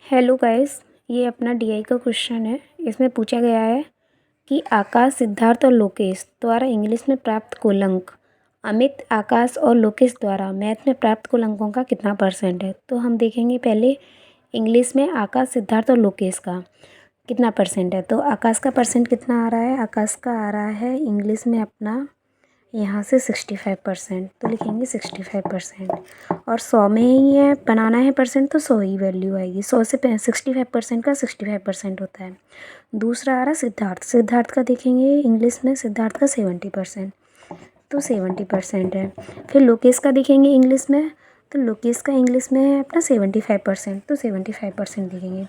Hello guys, ये अपना DI का क्वेश्चन है। इसमें पूछा गया है कि आकाश, सिद्धार्थ और लोकेश द्वारा इंग्लिश में प्राप्त कुल अंक अमित, आकाश और लोकेश द्वारा मैथ में प्राप्त कुल अंकों का कितना परसेंट है। तो हम देखेंगे पहले इंग्लिश में आकाश, सिद्धार्थ और लोकेश का कितना परसेंट है। तो आकाश का परसेंट कितना आ रहा है? आकाश का आ रहा है इंग्लिश में अपना यहाँ से 65%। तो लिखेंगे 65%। और 100 में ही है बनाना है परसेंट, तो 100 ही वैल्यू आएगी। 100 से 65% का 65% होता है। दूसरा आ रहा सिद्धार्थ। सिद्धार्थ का देखेंगे इंग्लिश में सिद्धार्थ का 70%, तो 70% है। फिर लोकेश का देखेंगे इंग्लिश में, तो लोकेश का इंग्लिश में है अपना 75%, तो 75% लिखेंगे।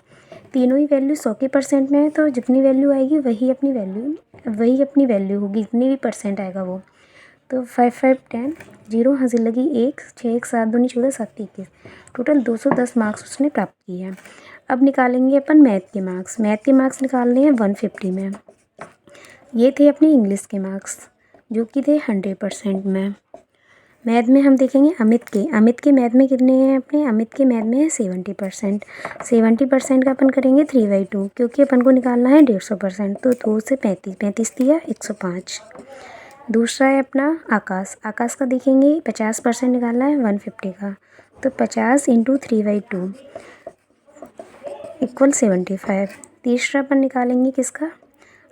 तीनों ही वैल्यू 100 के परसेंट में है, तो जितनी वैल्यू आएगी वही अपनी वैल्यू होगी, जितनी भी परसेंट आएगा वो। तो 5 5 10 0 हासिल लगी 1 6 1 7 2 14 7 21, टोटल 210 मार्क्स उसने प्राप्त किए हैं। अब निकालेंगे अपन मैथ के मार्क्स। मैथ के मार्क्स निकालने हैं 150 में। ये थे अपने इंग्लिश के मार्क्स जो कि थे 100% में। मैथ में हम देखेंगे अमित के मैथ में कितने हैं अपने? अमित के मैथ में है 70%। 70% का अपन करेंगे 3/2, क्योंकि अपन को निकालना है 150%। तो 2 से 35, 35 दिया 105। दूसरा है अपना आकाश का देखेंगे 50% निकालना है 150 का, तो 50 × 3/2 = 75। तीसरा अपन निकालेंगे किसका?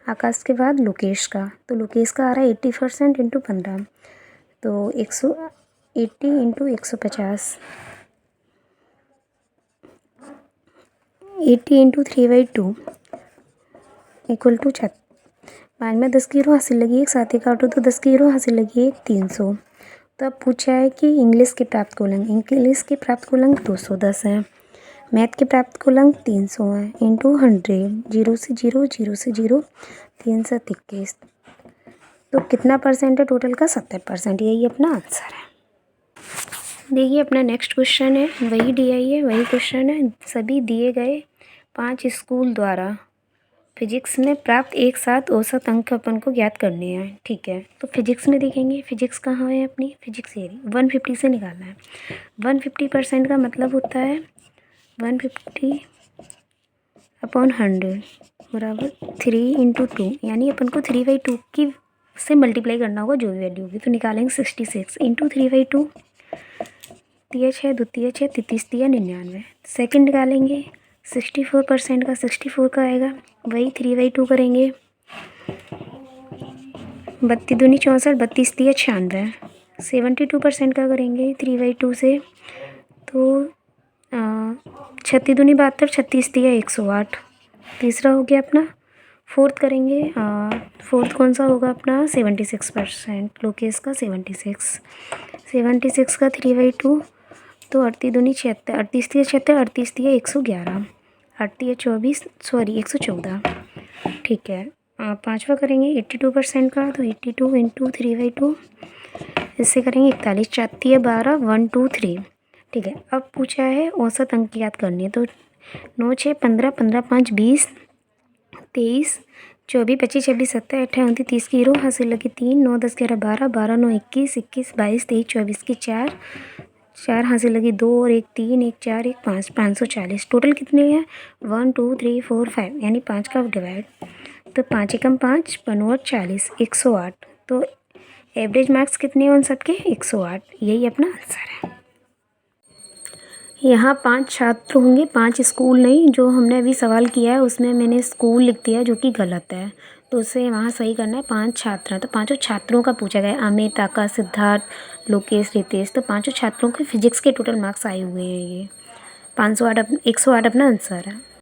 आकाश के बाद लोकेश का। तो लोकेश का आ रहा है 80% × 15, तो 180 × 150, 80 × 3/2 = 5 में 10 की रो हासिल लगी 1, 7 काटो तो 10 की रो हासिल लगी 1, 300। तो अब पूछा है कि इंग्लिश के प्राप्त कुल अंक। इंग्लिश के प्राप्त कुल अंक 210 हैं। मैथ के प्राप्त कुल अंक 300 हैं × 100, 0 से 0 0 से 0 3 से 21। तो कितना परसेंट है टोटल का? 70%। यही अपना आंसर है। देखिए अपना नेक्स्ट क्वेश्चन है, वही डीआई है, वही क्वेश्चन है। सभी दिए गए 5 स्कूल द्वारा फिजिक्स में प्राप्त एक साथ औसत अंक अपन को ज्ञात करने हैं। ठीक है, तो फिजिक्स में देखेंगे फिजिक्स कहाँ है अपनी? फिजिक्स एरिया 150 से निकालना है। 150% का मतलब होता है 150 अपॉन 100 बराबर 3 × 2, यानी अपन को 3/2 की से मल्टीप्लाई करना होगा जो भी वैल्यू होगी। तो निकालेंगे 66 × 3/2, तिया 6 द्वितीय 6 33 तिया 99। सेकेंड निकालेंगे 64% का 64 का आएगा, वही 3/2 करेंगे। 32 दूनी 64, 32 तिया 96। 72% का करेंगे 3/2 से, तो 36 दूनी 72, 36 तिया 108। तीसरा हो गया अपना। फोर्थ करेंगे, फोर्थ कौन सा होगा अपना? 76%, लोकेश का 76 का 3/2, तो 38 दूनी 76, 38 तिया 76, 38 तिया 111, 8 तिया 24, सॉरी 114। ठीक है, पाँचवा करेंगे 82% का, तो 82 × 3/2, इससे करेंगे 41, 4 तिया 12, 1 2 3। ठीक है, अब पूछा है औसत अंक याद करनी है। तो 9 6 15, 15 5 20, 23 24 25 26 27 28 29 30 की रो हासिल लगी 3, 9 10 11 12, 12 9 21 21 22 23 24 की 4 हासिल लगी 2 और 1 3 1 4 1 5, 540। टोटल कितने हैं? 1 2 3 4 5, यानी 5 का डिवाइड, तो 5 एकम 5 5 40, 108। तो एवरेज मार्क्स कितने हैं उन सबके? 108। यही अपना आंसर है। यहाँ 5 छात्र होंगे, 5 स्कूल नहीं। जो हमने अभी सवाल किया है उसमें मैंने स्कूल लिख दिया जो कि गलत है, तो उसे वहाँ सही करना है। 5 छात्र हैं, तो 5 छात्रों का पूछा गया है। अमित, आकाश, सिद्धार्थ, लोकेश, रितेश, तो 5 छात्रों के फिजिक्स के टोटल मार्क्स आए हुए हैं। ये 508 108 अपना आंसर है।